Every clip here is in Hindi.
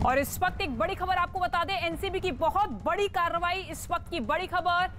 और इस वक्त एक बड़ी खबर आपको बता दें, एनसीबी की बहुत बड़ी कार्रवाई। इस वक्त की बड़ी खबर,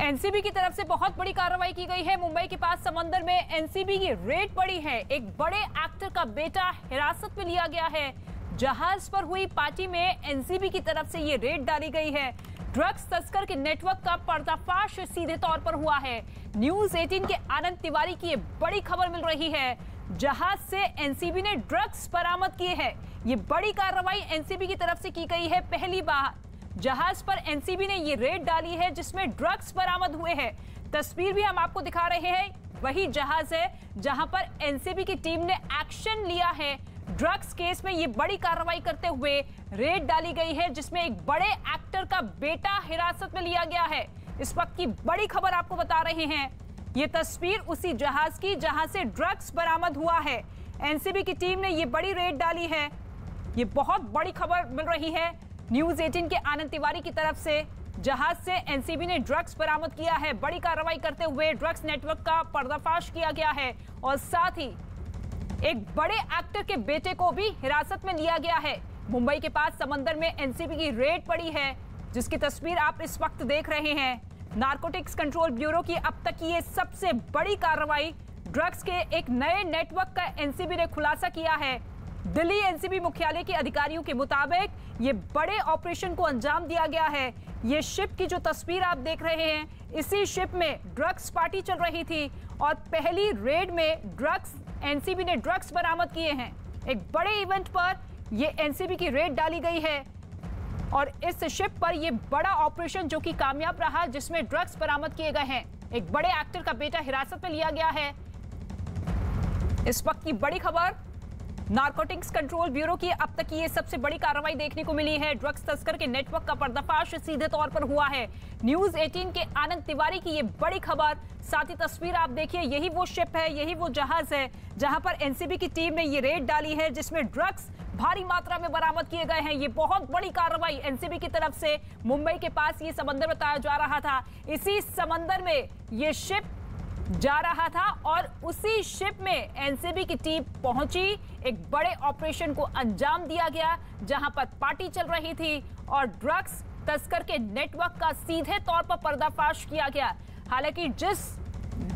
एनसीबी की तरफ से बहुत बड़ी कार्रवाई की गई है। मुंबई के पास समंदर में एनसीबी की रेड पड़ी है। एक बड़े एक्टर का बेटा हिरासत में लिया गया है। जहाज पर हुई पार्टी में एनसीबी की तरफ से ये रेड डाली गई है। ड्रग्स तस्कर के नेटवर्क का पर्दाफाश सीधे तौर पर हुआ है। न्यूज 18 के आनंद तिवारी की ये बड़ी खबर मिल रही है। जहाज से एनसीबी ने ड्रग्स बरामद किए हैं। ये बड़ी कार्रवाई एनसीबी की तरफ से की गई है। पहली बार जहाज पर एनसीबी ने ये रेड डाली है जिसमें ड्रग्स बरामद हुए हैं। तस्वीर भी हम आपको दिखा रहे हैं। वही जहाज है जहां पर एनसीबी की टीम ने एक्शन लिया है। ड्रग्स केस में ये बड़ी कार्रवाई करते हुए रेड डाली गई है जिसमें एक बड़े एक्टर का बेटा हिरासत में लिया गया है। इस वक्त की बड़ी खबर आपको बता रहे हैं। ये तस्वीर उसी जहाज की जहां से ड्रग्स बरामद हुआ है। एनसीबी की टीम ने ये बड़ी रेड डाली है। ये बहुत बड़ी खबर मिल रही है न्यूज 18 के आनंद तिवारी की तरफ से। जहाज से एनसीबी ने ड्रग्स बरामद किया है। बड़ी कार्रवाई करते हुए ड्रग्स नेटवर्क का पर्दाफाश किया गया है और साथ ही एक बड़े एक्टर के बेटे को भी हिरासत में लिया गया है। मुंबई के पास समंदर में एनसीबी की रेड पड़ी है जिसकी तस्वीर आप इस वक्त देख रहे हैं। नारकोटिक्स कंट्रोल ब्यूरो की अब तक की ये सबसे बड़ी कार्रवाई। ड्रग्स के एक नए नेटवर्क का एनसीबी ने खुलासा किया है। दिल्ली एनसीबी मुख्यालय के अधिकारियों के मुताबिक ये बड़े ऑपरेशन को अंजाम दिया गया है। ये शिप की जो तस्वीर आप देख रहे हैं, इसी शिप में ड्रग्स पार्टी चल रही थी और पहली रेड में ड्रग्स एनसीबी ने ड्रग्स बरामद किए हैं। एक बड़े इवेंट पर ये एनसीबी की रेड डाली गई है और इस शिप पर ये बड़ा ऑपरेशन जो कि कामयाब रहा जिसमें ड्रग्स बरामद किए गए हैं। एक बड़े एक्टर का बेटा हिरासत में लिया गया है। इस वक्त की बड़ी खबर, नारकोटिक्स कंट्रोल ब्यूरो की अब तक की ये सबसे बड़ी कार्रवाई देखने को मिली है। ड्रग्स तस्कर के नेटवर्क का पर्दाफाश सीधे तौर पर हुआ है। न्यूज 18 के आनंद तिवारी की ये बड़ी खबर। साथ ही तस्वीर आप देखिए, यही वो शिप है, यही वो जहाज है जहां पर एनसीबी की टीम ने ये रेड डाली है जिसमें ड्रग्स भारी मात्रा में बरामद किए गए हैं। ये बहुत बड़ी कार्रवाई एनसीबी की तरफ से। मुंबई के पास ये समंदर बताया जा रहा था। इसी समंदर में ये शिप जा रहा था और उसी शिप में एनसीबी की टीम पहुंची। एक बड़े ऑपरेशन को अंजाम दिया गया जहां पर पार्टी चल रही थी और ड्रग्स तस्कर के नेटवर्क का सीधे तौर पर पर्दाफाश किया गया। हालांकि जिस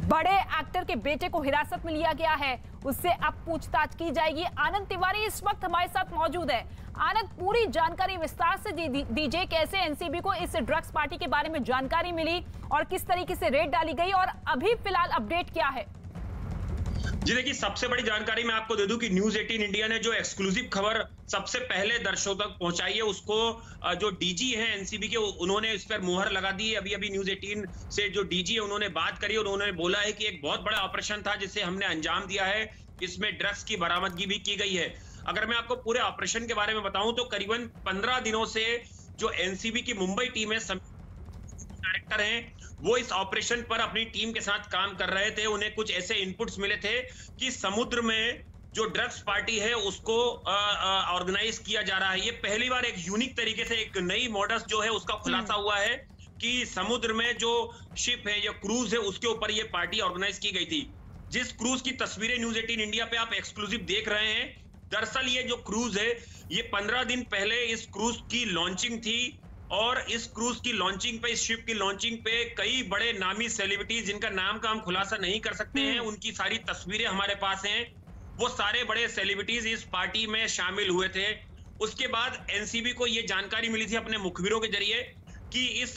बड़े एक्टर के बेटे को हिरासत में लिया गया है उससे अब पूछताछ की जाएगी। आनंद तिवारी इस वक्त हमारे साथ मौजूद है। आनंद, पूरी जानकारी विस्तार से दीजिए। कैसे एनसीबी को इस ड्रग्स पार्टी के बारे में जानकारी मिली और किस तरीके से रेड डाली गई और अभी फिलहाल अपडेट क्या है? जी देखिए, सबसे बड़ी जानकारी मैं आपको दे दूं कि न्यूज 18 इंडिया ने जो एक्सक्लूसिव खबर सबसे पहले दर्शकों तक पहुंचाई है उसको जो डीजी है एनसीबी के, उन्होंने इस पर मुहर लगा दी है। अभी न्यूज 18 से जो डीजी है उन्होंने बात करी और उन्होंने बोला है कि एक बहुत बड़ा ऑपरेशन था जिसे हमने अंजाम दिया है। इसमें ड्रग्स की बरामदगी भी की गई है। अगर मैं आपको पूरे ऑपरेशन के बारे में बताऊं तो करीबन 15 दिनों से जो एनसीबी की मुंबई टीम है, डायरेक्टर हैं, वो इस ऑपरेशन पर अपनी टीम के साथ काम कर रहे थे। उन्हें कुछ ऐसे इनपुट्स मिले थे कि समुद्र में जो ड्रग्स पार्टी है उसको ऑर्गेनाइज किया जा रहा है। ये पहली बार एक यूनिक तरीके से एक नई मॉडस जो है उसका खुलासा हुआ है कि समुद्र में जो शिप है या क्रूज है उसके ऊपर ये पार्टी ऑर्गेनाइज की गई थी। जिस क्रूज की तस्वीरें न्यूज 18 इंडिया पे आप एक्सक्लूसिव देख रहे हैं, दरअसल ये जो क्रूज है ये 15 दिन पहले इस क्रूज की लॉन्चिंग थी और इस क्रूज की लॉन्चिंग पे, इस शिप की लॉन्चिंग पे कई बड़े नामी सेलिब्रिटीज जिनका नाम का हम खुलासा नहीं कर सकते हैं, उनकी सारी तस्वीरें हमारे पास हैं। वो सारे बड़े सेलिब्रिटीज इस पार्टी में शामिल हुए थे। उसके बाद एनसीबी को ये जानकारी मिली थी अपने मुखबिरों के जरिए कि इस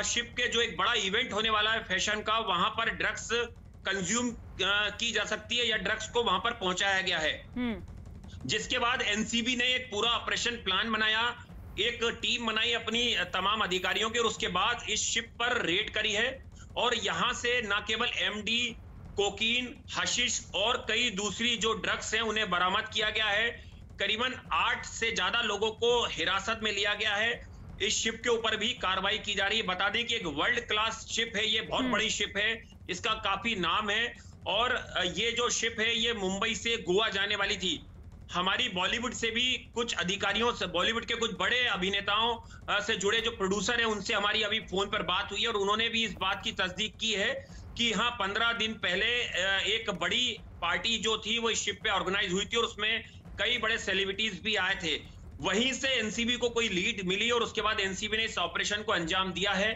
शिप के जो एक बड़ा इवेंट होने वाला है फैशन का, वहां पर ड्रग्स कंज्यूम की जा सकती है या ड्रग्स को वहां पर पहुंचाया गया है। जिसके बाद एनसीबी ने एक पूरा ऑपरेशन प्लान बनाया, एक टीम बनाई अपनी तमाम अधिकारियों की और उसके बाद इस शिप पर रेड करी है और यहां से न केवल एमडी, कोकीन, हशीश और कई दूसरी जो ड्रग्स हैं उन्हें बरामद किया गया है। करीबन 8 से ज्यादा लोगों को हिरासत में लिया गया है। इस शिप के ऊपर भी कार्रवाई की जा रही है। बता दें कि एक वर्ल्ड क्लास शिप है, ये बहुत बड़ी शिप है, इसका काफी नाम है और ये जो शिप है ये मुंबई से गोवा जाने वाली थी। हमारी बॉलीवुड से भी कुछ अधिकारियों से, बॉलीवुड के कुछ बड़े अभिनेताओं से जुड़े जो प्रोड्यूसर हैं उनसे हमारी अभी फोन पर बात हुई है और उन्होंने भी इस बात की तस्दीक की है कि हाँ, 15 दिन पहले एक बड़ी पार्टी जो थी वो इस शिप पे ऑर्गेनाइज हुई थी और उसमें कई बड़े सेलिब्रिटीज भी आए थे। वहीं से एनसीबी को कोई लीड मिली और उसके बाद एनसीबी ने इस ऑपरेशन को अंजाम दिया है।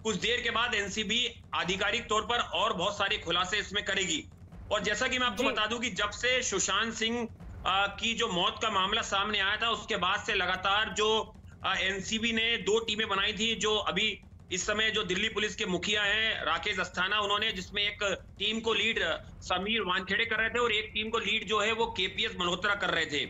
कुछ देर के बाद एनसीबी आधिकारिक तौर पर और बहुत सारे खुलासे इसमें करेगी। और जैसा कि मैं आपको बता दूं कि जब से सुशांत सिंह की जो मौत का मामला सामने आया था, उसके बाद से लगातार जो एनसीबी ने 2 टीमें बनाई थी, जो अभी इस समय जो दिल्ली पुलिस के मुखिया हैं राकेश अस्थाना, उन्होंने जिसमें एक टीम को लीड समीर वानखेड़े कर रहे थे और एक टीम को लीड जो है वो केपीएस मल्होत्रा कर रहे थे।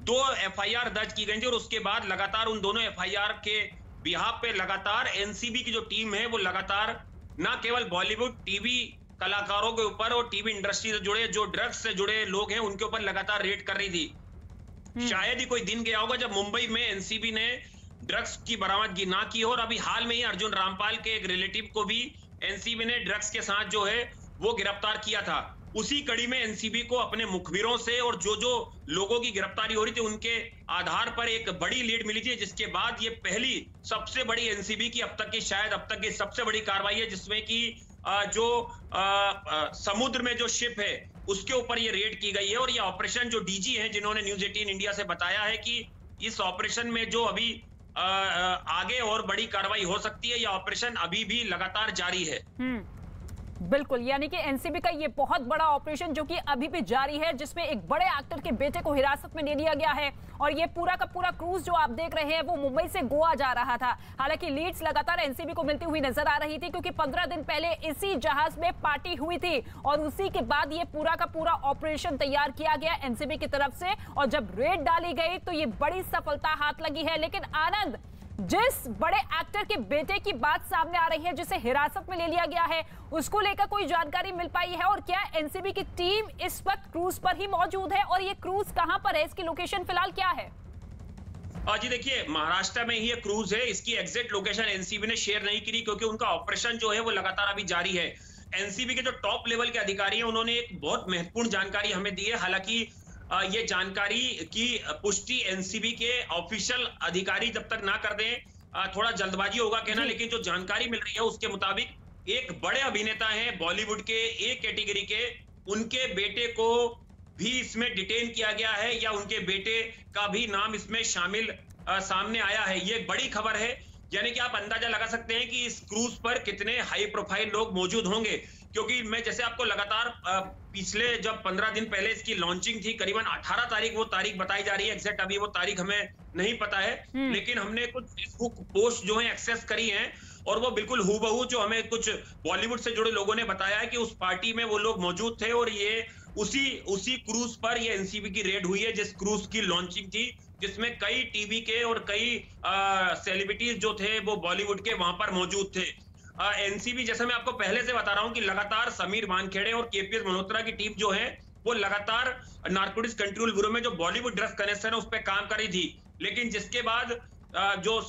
2 एफआईआर दर्ज की गई थी और उसके बाद लगातार उन दोनों एफआईआर के बिहाफ पे लगातार एनसीबी की जो टीम है वो लगातार ना केवल बॉलीवुड टीवी कलाकारों के ऊपर और टीवी इंडस्ट्री से जुड़े जो ड्रग्स से जुड़े लोग हैं उनके ऊपर लगातार रेड कर रही थी। शायद ही कोई दिन गया होगा जब मुंबई में एनसीबी ने ड्रग्स की बरामदगी ना की हो। और अभी हाल में ही अर्जुन रामपाल के एक रिलेटिव को भी एनसीबी ने ड्रग्स के साथ जो है वो गिरफ्तार किया था। उसी कड़ी में एनसीबी को अपने मुखबिरों से और जो जो लोगों की गिरफ्तारी हो रही थी उनके आधार पर एक बड़ी लीड मिली थी, जिसके बाद ये पहली सबसे बड़ी एनसीबी की अब तक की सबसे बड़ी कार्रवाई है, जिसमें कि जो समुद्र में जो शिप है उसके ऊपर ये रेड की गई है। और ये ऑपरेशन जो डीजी है जिन्होंने न्यूज 18 इंडिया से बताया है कि इस ऑपरेशन में जो अभी आगे और बड़ी कार्रवाई हो सकती है, यह ऑपरेशन अभी भी लगातार जारी है। बिल्कुल, यानी कि एनसीबी का ये बहुत बड़ा ऑपरेशन जो कि अभी भी जारी है, जिसमें एक बड़े एक्टर के बेटे को हिरासत में ले लिया गया है। और ये पूरा का पूरा क्रूज जो आप देख रहे हैं वो मुंबई से गोवा जा रहा था। हालांकि लीड्स लगातार एनसीबी को मिलती हुई नजर आ रही थी, क्योंकि 15 दिन पहले इसी जहाज में पार्टी हुई थी और उसी के बाद ये पूरा का पूरा ऑपरेशन तैयार किया गया एनसीबी की तरफ से। और जब रेड डाली गई तो ये बड़ी सफलता हाथ लगी है। लेकिन आनंद, जिस बड़े एक्टर के बेटे की बात सामने आ रही है जिसे हिरासत में ले लिया गया है, उसको लेकर कोई जानकारी मिल पाई है? और क्या एनसीबी की टीम इस वक्त क्रूज पर ही मौजूद है? और ये क्रूज कहां पर है, इसकी लोकेशन फिलहाल क्या है? जी देखिए, महाराष्ट्र में ही ये क्रूज है। इसकी एग्जैक्ट लोकेशन एनसीबी ने शेयर नहीं की, क्योंकि उनका ऑपरेशन जो है वो लगातार अभी जारी है। एनसीबी के जो टॉप लेवल के अधिकारी हैं उन्होंने एक बहुत महत्वपूर्ण जानकारी हमें दी है। हालांकि ये जानकारी की पुष्टि एनसीबी के ऑफिशियल अधिकारी जब तक ना कर दें, थोड़ा जल्दबाजी होगा कहना, लेकिन जो जानकारी मिल रही है उसके मुताबिक एक बड़े अभिनेता हैं बॉलीवुड के ए कैटेगरी के, उनके बेटे को भी इसमें डिटेन किया गया है या उनके बेटे का भी नाम इसमें शामिल सामने आया है। ये बड़ी खबर है, यानी कि आप अंदाजा लगा सकते हैं कि इस क्रूज पर कितने हाई प्रोफाइल लोग मौजूद होंगे। क्योंकि मैं जैसे आपको लगातार पिछले जब 15 दिन पहले इसकी लॉन्चिंग थी, करीबन 18 तारीख वो तारीख बताई जा रही है, एग्जैक्ट अभी वो तारीख हमें नहीं पता है, लेकिन हमने कुछ फेसबुक पोस्ट जो है एक्सेस करी हैं और वो बिल्कुल हूबहू जो हमें कुछ बॉलीवुड से जुड़े लोगों ने बताया है कि उस पार्टी में वो लोग मौजूद थे और ये उसी क्रूज पर ये एनसीबी की रेड हुई है, जिस क्रूज की लॉन्चिंग थी, जिसमें कई टीवी के और कई सेलिब्रिटीज जो थे वो बॉलीवुड के वहां पर मौजूद थे। एनसीबी, जैसा मैं आपको पहले से बता रहा हूं कि लगातार समीर वानखेड़े और केपीएस मल्होत्रा की टीम जो है वो लगातार नारकोटिक्स कंट्रोल ब्यूरो में जो बॉलीवुड ड्रग्स कनेक्शन है उस पर काम कर रही थी। लेकिन जिसके बाद जो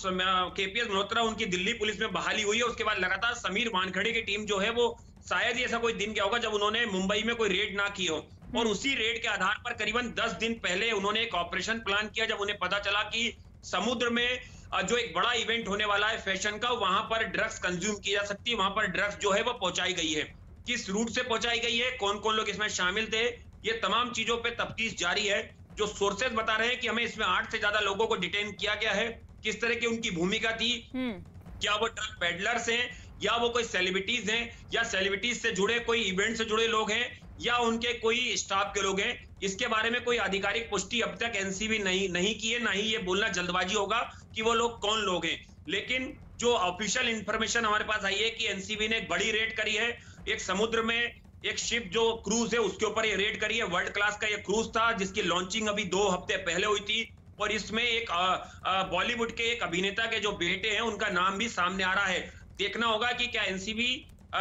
केपीएस मल्होत्रा उनकी दिल्ली पुलिस में बहाली हुई है, उसके बाद लगातार समीर वानखेड़े की टीम जो है वो शायद ही ऐसा कोई दिन क्या होगा जब उन्होंने मुंबई में कोई रेड ना की हो। और उसी रेड के आधार पर करीबन 10 दिन पहले उन्होंने एक ऑपरेशन प्लान किया, जब उन्हें पता चला कि समुद्र में जो एक बड़ा इवेंट होने वाला है फैशन का, वहां पर ड्रग्स कंज्यूम की जा सकती है, वहां पर ड्रग्स जो है वो पहुंचाई गई है। किस रूट से पहुंचाई गई है, कौन कौन लोग इसमें शामिल थे, ये तमाम चीजों पे तफ्तीश जारी है। जो सोर्सेज बता रहे हैं कि हमें इसमें 8 से ज्यादा लोगों को डिटेन किया गया है। किस तरह की उनकी भूमिका थी, क्या वो ड्रग पेडलर्स हैं या वो कोई सेलिब्रिटीज हैं या सेलिब्रिटीज से जुड़े कोई इवेंट से जुड़े लोग हैं या उनके कोई स्टाफ के लोग हैं, इसके बारे में कोई आधिकारिक पुष्टि अब तक एनसीबी नहीं की है। ना ही ये बोलना जल्दबाजी होगा कि वो लोग कौन लोग हैं। लेकिन जो ऑफिशियल इंफॉर्मेशन हमारे पास आई है कि एनसीबी ने एक बड़ी रेड करी है, एक समुद्र में एक शिप जो क्रूज है उसके ऊपर ये रेड करी है। वर्ल्ड क्लास का ये क्रूज था जिसकी लॉन्चिंग अभी 2 हफ्ते पहले हुई थी और इसमें एक बॉलीवुड के एक अभिनेता के जो बेटे हैं उनका नाम भी सामने आ रहा है। देखना होगा कि क्या एनसीबी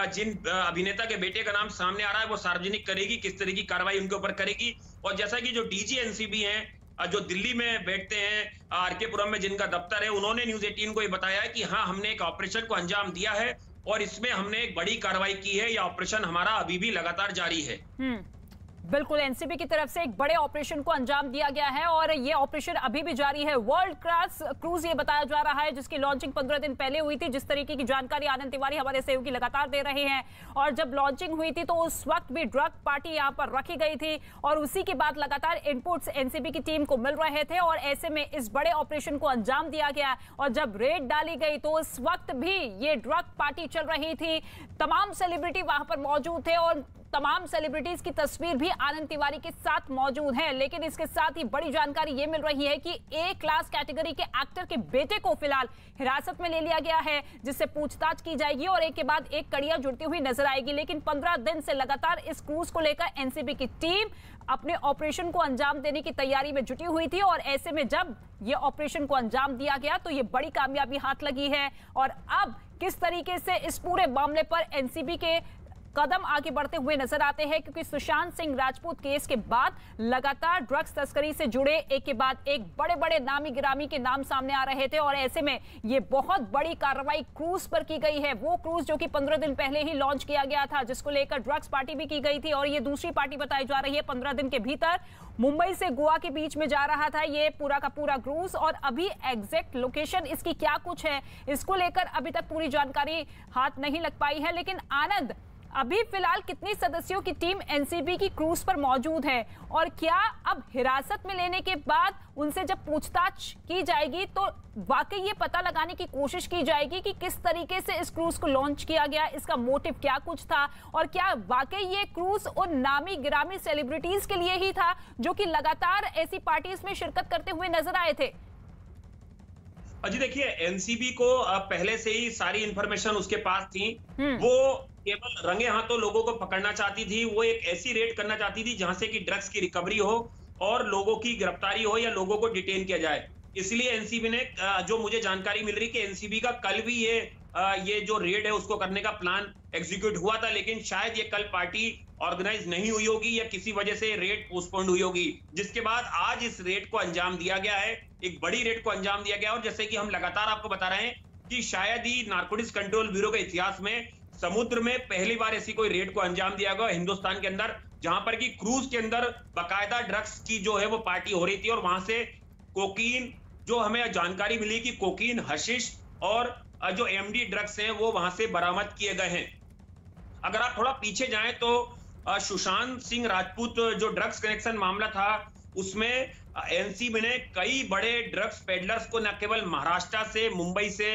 जिन अभिनेता के बेटे का नाम सामने आ रहा है वो सार्वजनिक करेगी, किस तरह की कार्रवाई उनके ऊपर करेगी। और जैसा कि जो डीजी एनसीबी हैं जो दिल्ली में बैठते हैं, आरके पुरम में जिनका दफ्तर है, उन्होंने न्यूज 18 को ये बताया है कि हाँ, हमने एक ऑपरेशन को अंजाम दिया है और इसमें हमने एक बड़ी कार्रवाई की है। यह ऑपरेशन हमारा अभी भी लगातार जारी है। बिल्कुल, एनसीबी की तरफ से एक बड़े ऑपरेशन को अंजाम दिया गया है और ये ऑपरेशन अभी भी जारी है। वर्ल्ड क्लास क्रूज ये बताया जा रहा है, जिसकी लॉन्चिंग 15 दिन पहले हुई थी। जिस तरीके की जानकारी आनंद तिवारी हमारे सहयोगी लगातार दे रहे हैं, और जब लॉन्चिंग हुई थी तो उस वक्त भी ड्रग पार्टी यहाँ पर रखी गई थी और उसी के बाद लगातार इनपुट्स एनसीबी की टीम को मिल रहे थे और ऐसे में इस बड़े ऑपरेशन को अंजाम दिया गया। और जब रेड डाली गई तो उस वक्त भी ये ड्रग पार्टी चल रही थी। तमाम सेलिब्रिटी वहां पर मौजूद थे और तमाम सेलिब्रिटीज की तस्वीर भी आनंद तिवारी के साथ मौजूद है। लेकिन इसके साथ ही बड़ी जानकारी ये मिल रही है कि ए क्लास कैटेगरी के एक्टर के बेटे को फिलहाल हिरासत में ले लिया गया है, जिससे पूछताछ की जाएगी और एक के बाद एक कड़ियां जुड़ती हुई नजर आएगी। लेकिन 15 दिन से लगातार इस क्रूज को लेकर एनसीबी की टीम अपने ऑपरेशन को अंजाम देने की तैयारी में जुटी हुई थी और ऐसे में जब ये ऑपरेशन को अंजाम दिया गया तो ये बड़ी कामयाबी हाथ लगी है। और अब किस तरीके से इस पूरे मामले पर एनसीबी के कदम आगे बढ़ते हुए नजर आते हैं, क्योंकि सुशांत सिंह राजपूत केस के बाद लगातार ड्रग्स तस्करी से जुड़े एक के बाद एक बड़े बड़े नामी गिरामी के नाम सामने आ रहे थे और ऐसे में ये बहुत बड़ी कार्रवाई क्रूज पर की गई है। वो क्रूज जो कि 15 दिन पहले ही लॉन्च किया गया था, जिसको लेकर ड्रग्स पार्टी भी की गई थी और ये दूसरी पार्टी बताई जा रही है। 15 दिन के भीतर मुंबई से गोवा के बीच में जा रहा था ये पूरा का पूरा क्रूज और अभी एग्जैक्ट लोकेशन इसकी क्या कुछ है, इसको लेकर अभी तक पूरी जानकारी हाथ नहीं लग पाई है। लेकिन आनंद, अभी फिलहाल कितनी सदस्यों की टीम एनसीबी की क्रूज पर मौजूद है और क्या अब हिरासत में लेने के बाद उनसे जब पूछताछ की जाएगी तो वाकई ये पता लगाने की कोशिश की जाएगी कि किस तरीके से इस क्रूज को लॉन्च किया गया, इसका मोटिव क्या कुछ था और क्या वाकई ये क्रूज उन नामी गिरामी सेलिब्रिटीज के लिए ही था जो कि लगातार ऐसी पार्टीज में शिरकत करते हुए नजर आए थे? अजी देखिए, एनसीबी को पहले से ही सारी इंफॉर्मेशन उसके पास थी। वो केवल रंगे हाथों लोगों को पकड़ना चाहती थी। वो एक ऐसी रेड करना चाहती थी जहां से कि ड्रग्स की रिकवरी हो और लोगों की गिरफ्तारी हो या लोगों को डिटेन किया जाए। इसलिए एनसीबी ने, जो मुझे जानकारी मिल रही कि एनसीबी का कल भी ये जो रेड है उसको करने का प्लान एग्जीक्यूट हुआ था, लेकिन शायद ये कल पार्टी ऑर्गेनाइज नहीं हुई होगी या किसी वजह से रेड पोस्टपोन्ड हुई होगी, जिसके बाद आज इस रेड को अंजाम दिया गया है। एक बड़ी रेड को अंजाम दिया गया और जैसे कि हम लगातार आपको बता रहे हैं कि शायद ही नारकोटिक्स कंट्रोल ब्यूरो के इतिहास में समुद्र में पहली बार ऐसी कोई रेड को अंजाम दिया गया हिंदुस्तान के अंदर, जहां पर कि क्रूज के अंदर बाकायदा ड्रग्स की जो है वो पार्टी हो रही थी और वहां से कोकीन, जो हमें जानकारी मिली कि कोकीन, हशीश और जो एमडी ड्रग्स हैं वो वहां से बरामद किए गए हैं। अगर आप थोड़ा पीछे जाएं तो सुशांत सिंह राजपूत जो ड्रग्स कनेक्शन मामला था उसमें एनसीबी ने कई बड़े ड्रग्स पेडलर्स को न केवल महाराष्ट्र से, मुंबई से,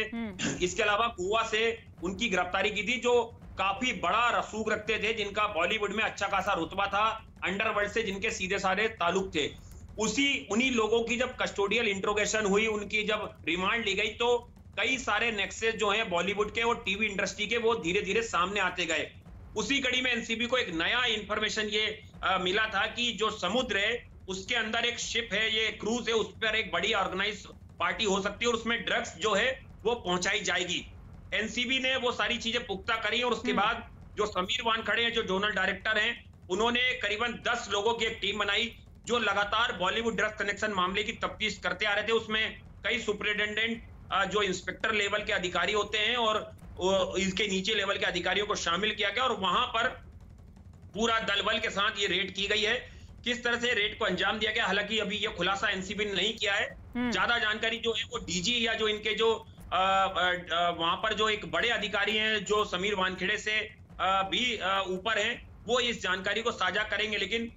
इसके अलावा गोवा से उनकी गिरफ्तारी की थी, जो काफी बड़ा रसूख रखते थे, जिनका बॉलीवुड में अच्छा खासा रुतबा था, अंडरवर्ल्ड से जिनके सीधे साधे ताल्लुक थे। उन्हीं लोगों की जब कस्टोडियल इंट्रोगेशन हुई, उनकी जब रिमांड ली गई, तो कई सारे नेक्सेस जो हैं बॉलीवुड के और टीवी इंडस्ट्री के वो धीरे धीरे सामने आते गए। उसी कड़ी में एनसीबी को एक नया इंफॉर्मेशन ये मिला था कि जो समुद्र है उसके अंदर एक शिप है, ये क्रूज है, उस पर एक बड़ी ऑर्गेनाइज पार्टी हो सकती है और उसमें ड्रग्स जो है वो पहुंचाई जाएगी। एनसीबी ने वो सारी चीजें पुख्ता करी और उसके बाद जो समीर वानखड़े हैं, जो जोनल डायरेक्टर हैं, उन्होंने करीबन 10 लोगों की एक टीम बनाई जो लगातार बॉलीवुड ड्रग्स कनेक्शन मामले की तफ्तीश करते आ रहे थे। उसमें कई सुपरिटेंडेंट, जो इंस्पेक्टर लेवल के अधिकारी होते हैं और इसके नीचे लेवल के अधिकारियों को शामिल किया गया और वहां पर पूरा दलबल के साथ ये रेड की गई है। किस तरह से रेड को अंजाम दिया गया, हालांकि अभी ये खुलासा एनसीबी ने नहीं किया है। ज्यादा जानकारी जो है वो डीजी या जो इनके जो वहां पर जो एक बड़े अधिकारी हैं जो समीर वानखेड़े से भी ऊपर हैं, वो इस जानकारी को साझा करेंगे। लेकिन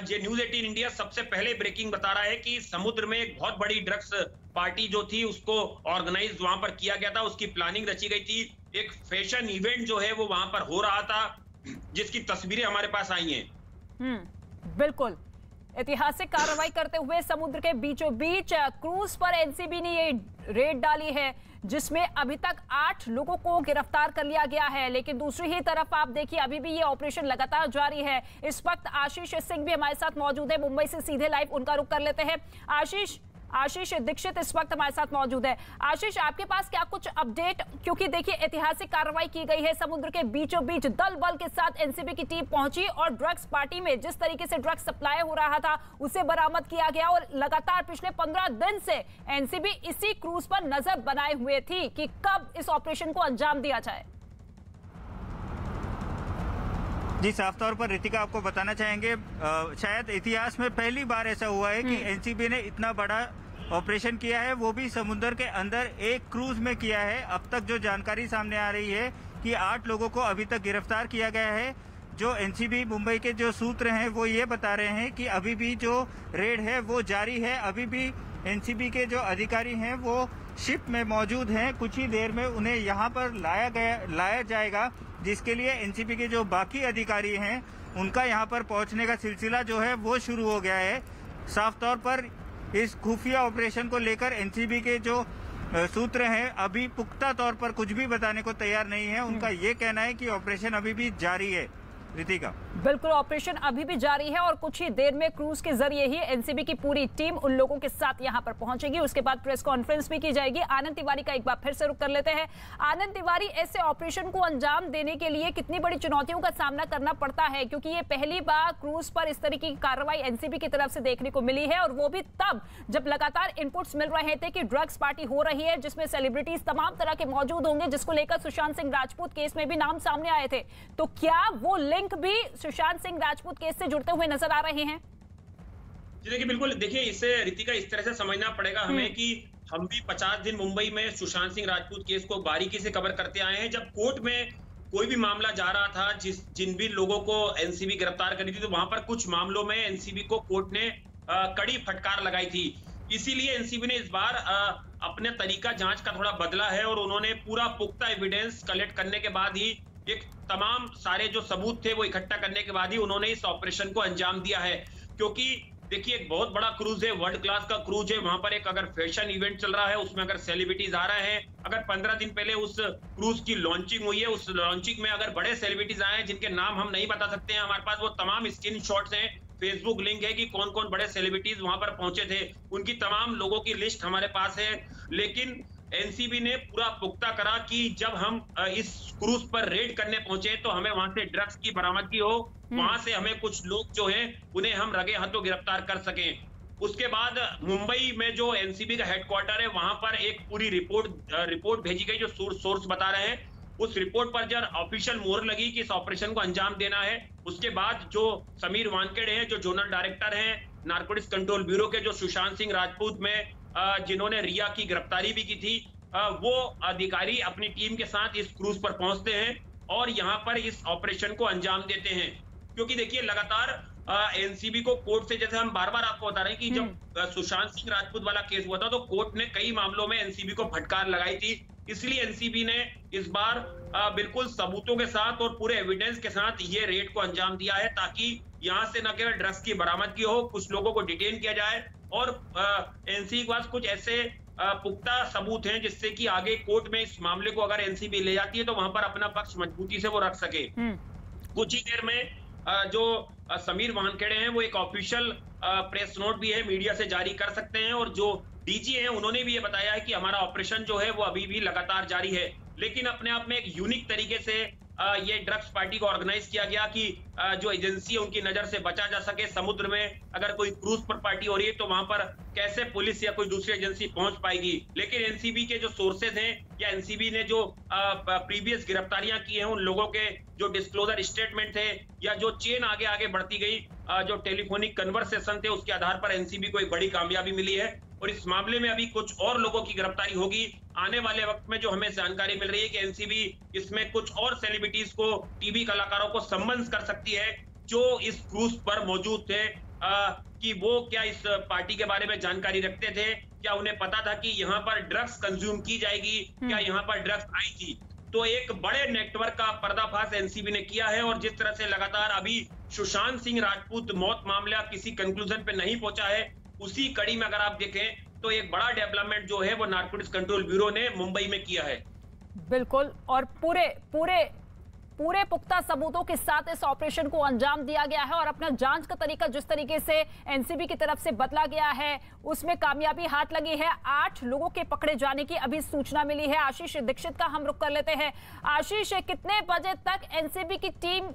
ये न्यूज 18 इंडिया सबसे पहले ब्रेकिंग बता रहा है कि समुद्र में एक बहुत बड़ी ड्रग्स पार्टी जो थी उसको ऑर्गेनाइज वहां पर किया गया था, उसकी प्लानिंग रची गई थी। एक फैशन इवेंट जो है वो वहां पर हो रहा था, जिसकी तस्वीरें हमारे पास आई हैं। बिल्कुल, ऐतिहासिक कार्रवाई करते हुए समुद्र के बीचों बीच क्रूज पर एनसीबी ने ये रेड डाली है, जिसमें अभी तक 8 लोगों को गिरफ्तार कर लिया गया है। लेकिन दूसरी ही तरफ आप देखिए अभी भी ये ऑपरेशन लगातार जारी है। इस वक्त आशीष सिंह भी हमारे साथ मौजूद है, मुंबई से सीधे लाइव उनका रुख कर लेते हैं। आशीष दीक्षित इस वक्त हमारे साथ मौजूद है। आशीष, आपके पास क्या कुछ अपडेट, क्योंकि देखिए ऐतिहासिक कार्रवाई की गई है, समुद्र के बीचों बीच दल बल के साथ एनसीबी की टीम पहुंची और ड्रग्स पार्टी में जिस तरीके से ड्रग्स सप्लाई हो रहा था उसे बरामद किया गया और लगातार पिछले 15 दिन से एनसीबी इसी क्रूज पर नजर बनाए हुए थी कि कब इस ऑपरेशन को अंजाम दिया जाए। जी, साफ तौर पर रितिका आपको बताना चाहेंगे, शायद इतिहास में पहली बार ऐसा हुआ है कि एनसीबी ने इतना बड़ा ऑपरेशन किया है, वो भी समुद्र के अंदर एक क्रूज में किया है। अब तक जो जानकारी सामने आ रही है कि 8 लोगों को अभी तक गिरफ्तार किया गया है। जो एनसीबी मुंबई के जो सूत्र हैं वो ये बता रहे हैं कि अभी भी जो रेड है वो जारी है। अभी भी एनसीबी के जो अधिकारी हैं वो शिप में मौजूद हैं। कुछ ही देर में उन्हें यहाँ पर लाया जाएगा, जिसके लिए एनसीबी के जो बाकी अधिकारी हैं उनका यहाँ पर पहुँचने का सिलसिला जो है वो शुरू हो गया है। साफ तौर पर इस खुफिया ऑपरेशन को लेकर एनसीबी के जो सूत्र हैं अभी पुख्ता तौर पर कुछ भी बताने को तैयार नहीं है। उनका ये कहना है कि ऑपरेशन अभी भी जारी है। रितिका, बिल्कुल, ऑपरेशन अभी भी जारी है और कुछ ही देर में क्रूज के जरिए ही एनसीबी की पूरी टीम उन लोगों के साथ यहां पर पहुंचेगी। उसके बाद प्रेस कॉन्फ्रेंस भी की जाएगी। आनंद तिवारी का एक बार फिर से रुख कर लेते हैं। आनंद तिवारी, ऐसे ऑपरेशन को अंजाम देने के लिए कितनी बड़ी चुनौतियों का सामना करना पड़ता है, क्योंकि ये पहली बार क्रूज पर इस तरीके की कार्रवाई एनसीबी की तरफ से देखने को मिली है, और वो भी तब जब लगातार इनपुट्स मिल रहे थे कि ड्रग्स पार्टी हो रही है जिसमें सेलिब्रिटीज तमाम तरह के मौजूद होंगे, जिसको लेकर सुशांत सिंह राजपूत केस में भी नाम सामने आए थे। तो क्या वो लिंक भी सुशांत सिंह राजपूत केस से जुड़ते हुए नजर आ रहे हैं? जी देखिए, बिल्कुल, देखिए इससे रितिका इस तरह से समझना पड़ेगा हमें कि हम भी 50 दिन मुंबई में सुशांत सिंह राजपूत केस को बारीकी से कवर करते आए हैं। जब कोर्ट में कोई भी मामला जा रहा था, जिन भी लोगों को एनसीबी गिरफ्तार करी थी, तो वहां पर कुछ मामलों में एनसीबी को कोर्ट ने कड़ी फटकार लगाई थी। इसीलिए एनसीबी ने इस बार अपने तरीका जांच का थोड़ा बदला है और उन्होंने पूरा पुख्ता एविडेंस कलेक्ट करने के बाद ही, एक तमाम सारे जो सबूत थे वो इकट्ठा करने के बाद ही उन्होंने इस ऑपरेशन को अंजाम दिया है। क्योंकि देखिए, एक बहुत बड़ा क्रूज है, वर्ल्ड क्लास का क्रूज है। वहां पर एक अगर फैशन इवेंट चल रहा है, उसमें अगर सेलिब्रिटीज आ रहे हैं, अगर 15 दिन पहले उस क्रूज की लॉन्चिंग हुई है, उस लॉन्चिंग में अगर बड़े सेलिब्रिटीज आए हैं जिनके नाम हम नहीं बता सकते हैं, हमारे पास वो तमाम स्क्रीनशॉट्स हैं, फेसबुक लिंक है कि कौन कौन बड़े सेलिब्रिटीज वहां पर पहुंचे थे, उनकी तमाम लोगों की लिस्ट हमारे पास है। लेकिन एनसीबी ने पूरा पुख्ता करा कि जब हम इस क्रूज पर रेड करने पहुंचे तो हमें वहां से ड्रग्स की बरामदगी हो, वहां से हमें कुछ लोग जो हैं उन्हें हम रगे हाथों गिरफ्तार कर सकें। उसके बाद मुंबई में जो एनसीबी का हेडक्वार्टर है वहां पर एक पूरी रिपोर्ट भेजी गई, जो सोर्स बता रहे हैं। उस रिपोर्ट पर जब ऑफिशियल मोहर लगी कि इस ऑपरेशन को अंजाम देना है, उसके बाद जो समीर वानखेड़े हैं, जो जोनल डायरेक्टर हैं नारकोटिक्स कंट्रोल ब्यूरो के, जो सुशांत सिंह राजपूत में जिन्होंने रिया की गिरफ्तारी भी की थी, वो अधिकारी अपनी टीम के साथ इस क्रूज पर पहुंचते हैं और यहाँ पर इस ऑपरेशन को अंजाम देते हैं। क्योंकि देखिए, लगातार एनसीबी को कोर्ट से, जैसे हम बार बार आपको बता रहे हैं कि जब सुशांत सिंह राजपूत वाला केस हुआ था तो कोर्ट ने कई मामलों में एनसीबी को फटकार लगाई थी। इसलिए एनसीबी ने इस बार बिल्कुल सबूतों के साथ और पूरे एविडेंस के साथ ये रेड को अंजाम दिया है, ताकि यहाँ से न केवल ड्रग्स की बरामदगी हो, कुछ लोगों को डिटेन किया जाए और एनसीबी के पास कुछ ऐसे पुख्ता सबूत हैं जिससे कि आगे कोर्ट में इस मामले को अगर एनसीबी ले जाती है तो वहां पर अपना पक्ष मजबूती से वो रख सके। कुछ ही देर में जो समीर वानखेड़े हैं वो एक ऑफिशियल प्रेस नोट भी है, मीडिया से जारी कर सकते हैं, और जो डीजी हैं उन्होंने भी ये बताया है कि हमारा ऑपरेशन जो है वो अभी भी लगातार जारी है। लेकिन अपने आप में एक यूनिक तरीके से ये ड्रग्स पार्टी को ऑर्गेनाइज किया गया कि जो एजेंसी है उनकी नजर से बचा जा सके। समुद्र में अगर कोई क्रूज पर पार्टी हो रही है तो वहां पर कैसे पुलिस या कोई दूसरी एजेंसी पहुंच पाएगी। लेकिन एनसीबी के जो सोर्सेज हैं या एनसीबी ने जो प्रीवियस गिरफ्तारियां की हैं, उन लोगों के जो डिस्क्लोजर स्टेटमेंट थे या जो चेन आगे आगे बढ़ती गई, जो टेलीफोनिक कन्वर्सेशन थे, उसके आधार पर एनसीबी को एक बड़ी कामयाबी मिली है और इस मामले में अभी कुछ और लोगों की गिरफ्तारी होगी आने वाले वक्त में। जो हमें जानकारी मिल रही है कि एनसीबी इसमें कुछ और सेलिब्रिटीज को, टीवी कलाकारों को सम्मन कर सकती है जो इस क्रूज पर मौजूद थे, कि वो क्या इस पार्टी के बारे में जानकारी रखते थे, क्या उन्हें पता था कि यहाँ पर ड्रग्स कंज्यूम की जाएगी, क्या यहाँ पर ड्रग्स आई थी। तो एक बड़े नेटवर्क का पर्दाफाश एनसीबी ने किया है और जिस तरह से लगातार अभी सुशांत सिंह राजपूत मौत मामला किसी कंक्लूजन पे नहीं पहुंचा है, उसी कड़ी में अगर आप देखें तो एक बड़ा डेवलपमेंट जो है वो नारकोटिक्स कंट्रोल ब्यूरो ने मुंबई में किया है। बिल्कुल, और पूरे पुख्ता सबूतों के साथ इस ऑपरेशन को अंजाम दिया गया है और अपना जांच का तरीका जिस तरीके से एनसीबी की तरफ से बदला गया है उसमें कामयाबी हाथ लगी है। 8 लोगों के पकड़े जाने की अभी सूचना मिली है। आशीष दीक्षित का हम रुख कर लेते हैं। आशीष, कितने बजे तक एनसीबी की टीम